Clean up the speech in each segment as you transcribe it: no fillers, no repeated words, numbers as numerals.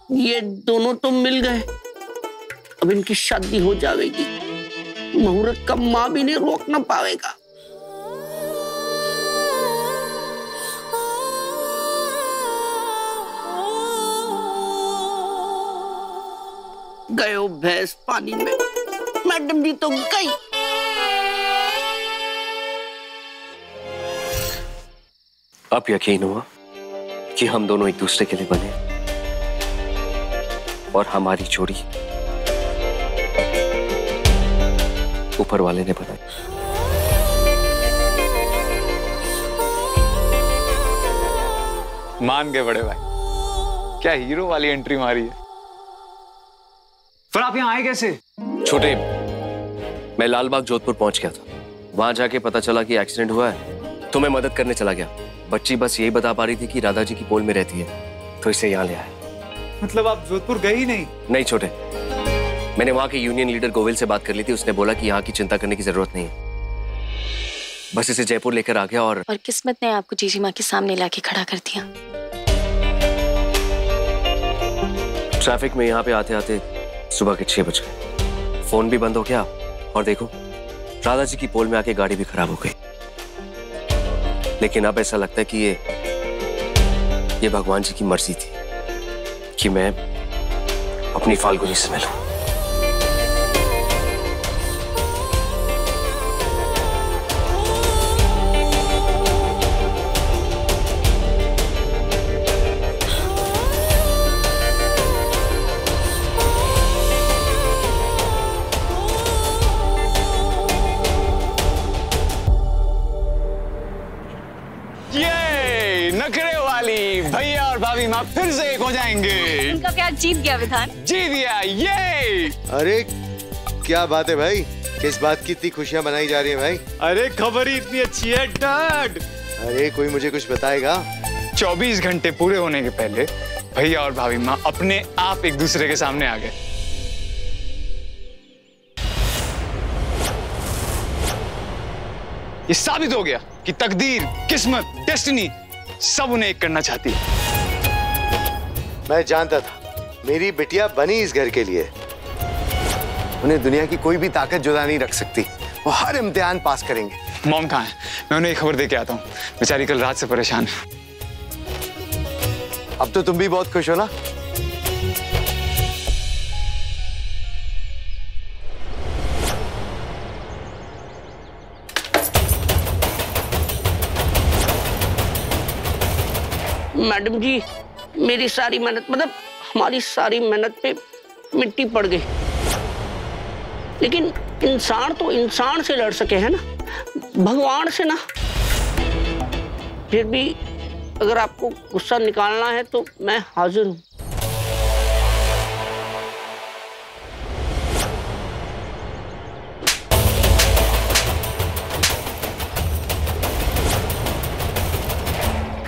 ये दोनों तो मिल गए, अब इनकी शादी हो जाएगी। मुहूर्त का माँ भी नहीं रोक ना पाएगा। गयो भैंस पानी में, मैडम जी तो गई। अब यकीन हुआ कि हम दोनों एक दूसरे के लिए बने और हमारी जोड़ी ऊपर वाले ने बनाई। मान गए बड़े भाई, क्या हीरो वाली एंट्री मारी है। पर आप यहाँ आए कैसे? छोटे, मैं लालबाग जोधपुर पहुंच गया था। वहां जाके पता चला कि एक्सीडेंट हुआ है, तो मैं मदद करने चला गया। बच्ची बस यही बता पा रही थी कि राधा जी की पोल में रहती है, तो इसे यहाँ ले आया। मतलब आप जोधपुर गए ही नहीं? नहीं छोटे, मैंने वहां के यूनियन लीडर गोविल से बात कर ली थी। उसने बोला कि यहाँ की चिंता करने की जरूरत नहीं है, बस इसे जयपुर लेकर आ गया। और किस्मत ने आपको जीजी माँ के सामने लाके खड़ा कर दिया। ट्रैफिक में यहाँ पे आते आते सुबह के 6 बज गए। फोन भी बंद हो गया और देखो राधा जी की पोल में आके गाड़ी भी खराब हो गई। लेकिन अब ऐसा लगता है कि ये भगवान जी की मर्जी थी कि मैं अपनी फाल्गुनी से मिलूं। नखरे वाली भैया और भाभी माँ फिर से एक हो जाएंगे। उनका प्यार जीत गया विधान। जीत गया, ये। अरे क्या बात है भाई, किस बात की इतनी खुशियां मनाई जा रही है भाई? अरे खबर ही इतनी अच्छी है डैड। अरे कोई मुझे कुछ बताएगा? 24 घंटे पूरे होने के पहले भैया और भाभी माँ अपने आप एक दूसरे के सामने आ गए। ये साबित हो गया कि तकदीर, किस्मत, डेस्टिनी सब उन्हें एक करना चाहती है। मैं जानता था मेरी बिटिया बनी इस घर के लिए। उन्हें दुनिया की कोई भी ताकत जुदा नहीं रख सकती। वो हर इम्तिहान पास करेंगे। मॉम कहाँ है? मैं उन्हें एक खबर दे के आता हूँ। बेचारी कल रात से परेशान है। अब तो तुम भी बहुत खुश हो ना? मैडम जी, मेरी सारी मेहनत, मतलब हमारी सारी मेहनत पे मिट्टी पड़ गई। लेकिन इंसान तो इंसान से लड़ सके है ना, भगवान से ना। फिर भी अगर आपको गुस्सा निकालना है तो मैं हाजिर हूं।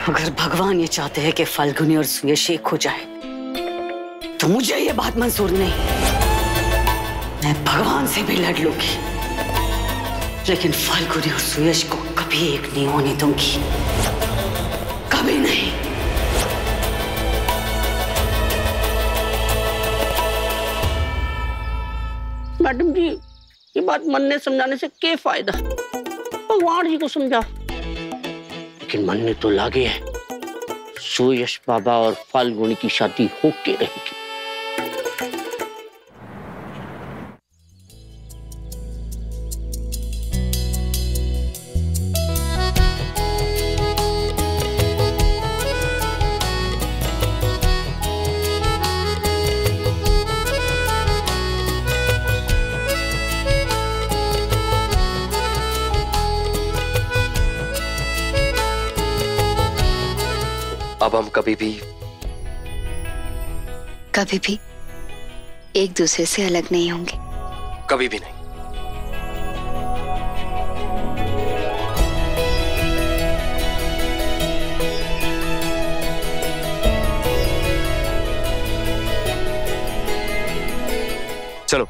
अगर भगवान ये चाहते हैं कि फाल्गुनी और सुयश एक हो जाए तो मुझे ये बात मंजूर नहीं। मैं भगवान से भी लड़ लूंगी, लेकिन फाल्गुनी और सुयश को कभी एक नहीं होने दूंगी, कभी नहीं। मैडम जी, ये बात मनने समझाने से क्या फायदा? भगवान जी को समझा, लेकिन मनने तो लागे है सुयश बाबा और फाल्गुनी की शादी होके रहेगी। अब हम कभी भी एक दूसरे से अलग नहीं होंगे। कभी भी नहीं। चलो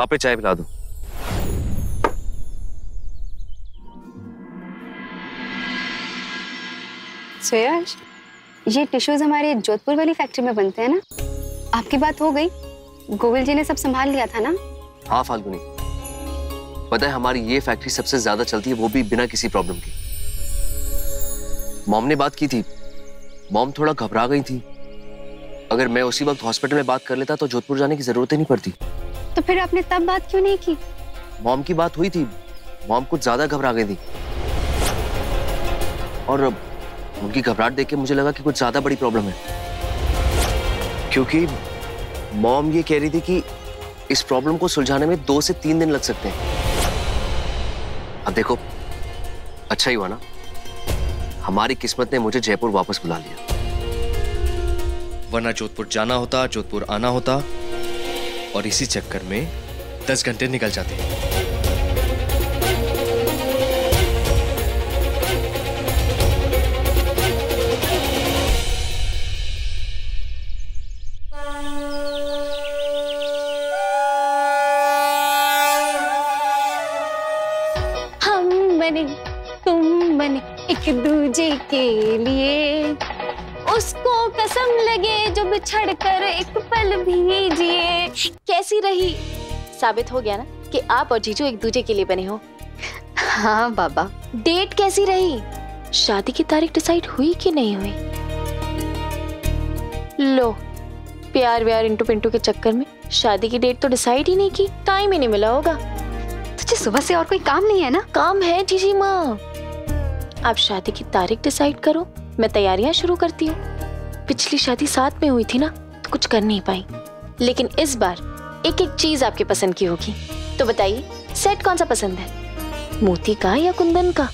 आप चाय पिला दो। सुयश, ये टिश्यूज हमारे जोधपुर वाली फैक्ट्री में बनते हैं ना? आपकी बात हो गई? गोविल जी ने सब संभाल लिया था ना? हाँ फाल्गुनी, पता है हमारी ये फैक्ट्री सबसे ज्यादा चलती है, वो भी बिना किसी प्रॉब्लम के। मॉम ने बात की थी, मॉम थोड़ा घबरा गई थी। अगर मैं उसी वक्त हॉस्पिटल में बात कर लेता तो जोधपुर जाने की जरूरत ही नहीं पड़ती। तो फिर आपने तब बात क्यों नहीं की? मॉम की बात हुई थी, मॉम कुछ ज्यादा घबरा गई थी और उनकी घबराहट देख के मुझे लगा कि कुछ ज्यादा बड़ी प्रॉब्लम है, क्योंकि मॉम ये कह रही थी कि इस प्रॉब्लम को सुलझाने में 2 से 3 दिन लग सकते हैं। अब देखो, अच्छा ही हुआ ना, हमारी किस्मत ने मुझे जयपुर वापस बुला लिया, वरना जोधपुर जाना होता, जोधपुर आना होता और इसी चक्कर में 10 घंटे निकल जाते। तुम बने एक दूजे के लिए, उसको कसम लगे जो बिछड़ कर एक पल भी जिए। कैसी रही? साबित हो गया ना कि आप और जीजू एक दूजे के लिए बने हो। हाँ बाबा। डेट कैसी रही? शादी की तारीख डिसाइड हुई कि नहीं हुई? लो, प्यार व्यार इंटू पिंटू के चक्कर में शादी की डेट तो डिसाइड ही नहीं की, टाइम ही नहीं मिला होगा। तुझे सुबह से और कोई काम नहीं है ना? काम है जीजी माँ। आप शादी की तारीख डिसाइड करो, मैं तैयारियां शुरू करती हूँ। पिछली शादी साथ में हुई थी ना, तो कुछ कर नहीं पाई, लेकिन इस बार एक एक चीज आपके पसंद की होगी। तो बताइए, सेट कौन सा पसंद है, मोती का या कुंदन का?